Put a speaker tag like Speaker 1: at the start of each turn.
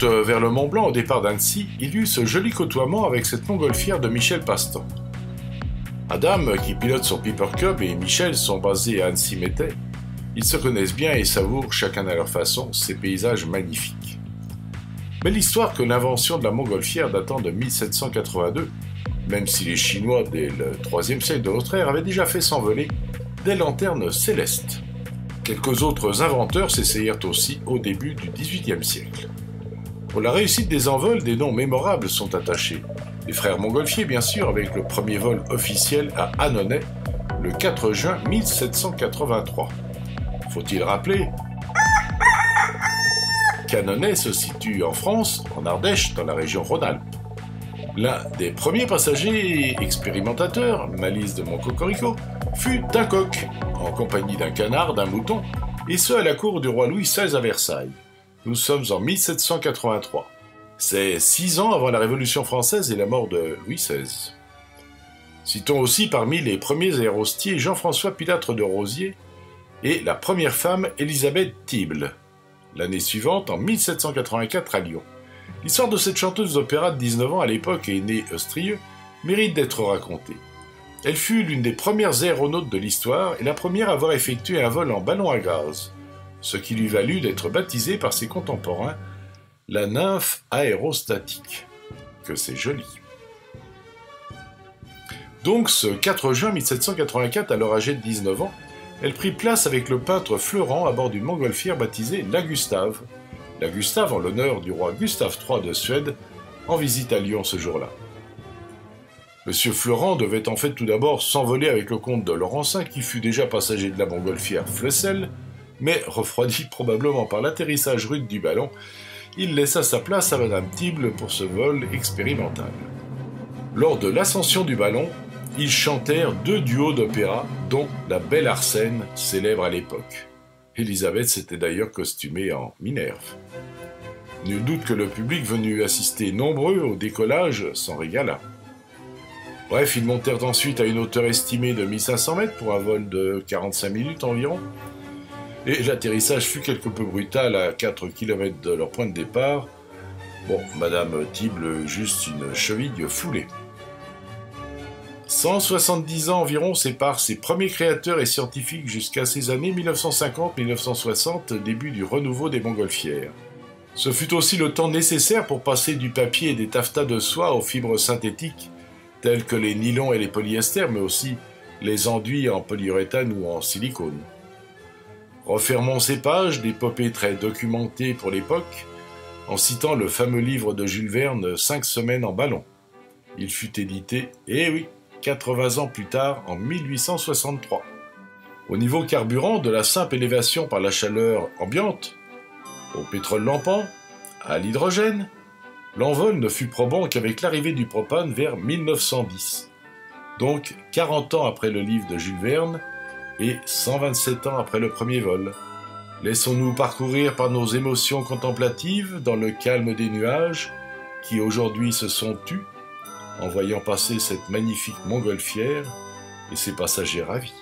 Speaker 1: vers le Mont Blanc au départ d'Annecy, il eut ce joli côtoiement avec cette montgolfière de Michel Pastan. Adam, qui pilote son Piper Cub, et Michel sont basés à Annecy-Métais. Ils se connaissent bien et savourent, chacun à leur façon, ces paysages magnifiques. Mais l'histoire que l'invention de la montgolfière datant de 1782, même si les Chinois, dès le IIIe siècle de notre ère, avaient déjà fait s'envoler des lanternes célestes. Quelques autres inventeurs s'essayèrent aussi au début du XVIIIe siècle. Pour la réussite des envols, des noms mémorables sont attachés. Les frères Montgolfier, bien sûr, avec le premier vol officiel à Annonay, le 4 juin 1783. Faut-il rappeler qu'Annonay se situe en France, en Ardèche, dans la région Rhône-Alpes. L'un des premiers passagers expérimentateurs, Malice de Montcocorico, fut un coq, en compagnie d'un canard, d'un mouton, et ce à la cour du roi Louis XVI à Versailles. Nous sommes en 1783. C'est 6 ans avant la Révolution française et la mort de Louis XVI. Citons aussi parmi les premiers aérostiers Jean-François Pilâtre de Rosiers et la première femme Élisabeth Thible, l'année suivante en 1784 à Lyon. L'histoire de cette chanteuse d'opéra de 19 ans à l'époque et née Austrieux mérite d'être racontée. Elle fut l'une des premières aéronautes de l'histoire et la première à avoir effectué un vol en ballon à gaz, ce qui lui valut d'être baptisée par ses contemporains la nymphe aérostatique. Que c'est joli. Donc ce 4 juin 1784, alors âgée de 19 ans, elle prit place avec le peintre Florent à bord d'une montgolfière baptisée la Gustave. La Gustave en l'honneur du roi Gustave III de Suède, en visite à Lyon ce jour-là. Monsieur Florent devait en fait tout d'abord s'envoler avec le comte de Laurencin, qui fut déjà passager de la montgolfière Flessel, mais refroidi probablement par l'atterrissage rude du ballon, il laissa sa place à Madame Thible pour ce vol expérimental. Lors de l'ascension du ballon, ils chantèrent 2 duos d'opéra, dont La Belle Arsène, célèbre à l'époque. Élisabeth s'était d'ailleurs costumée en Minerve. Nul doute que le public venu assister nombreux au décollage s'en régala. Bref, ils montèrent ensuite à une hauteur estimée de 1500 mètres pour un vol de 45 minutes environ. Et l'atterrissage fut quelque peu brutal à 4 km de leur point de départ. Bon, Madame Thible, juste une cheville foulée. 170 ans environ séparent ses premiers créateurs et scientifiques jusqu'à ces années 1950-1960, début du renouveau des montgolfières. Ce fut aussi le temps nécessaire pour passer du papier et des taffetas de soie aux fibres synthétiques, telles que les nylons et les polyesters, mais aussi les enduits en polyuréthane ou en silicone. Refermons ces pages d'épopées très documentées pour l'époque, en citant le fameux livre de Jules Verne, 5 semaines en ballon. Il fut édité, eh oui, 80 ans plus tard, en 1863. Au niveau carburant, de la simple élévation par la chaleur ambiante, au pétrole lampant, à l'hydrogène, l'envol ne fut probant qu'avec l'arrivée du propane vers 1910. Donc 40 ans après le livre de Jules Verne et 127 ans après le premier vol. Laissons-nous parcourir par nos émotions contemplatives dans le calme des nuages qui aujourd'hui se sont tus en voyant passer cette magnifique montgolfière et ses passagers ravis.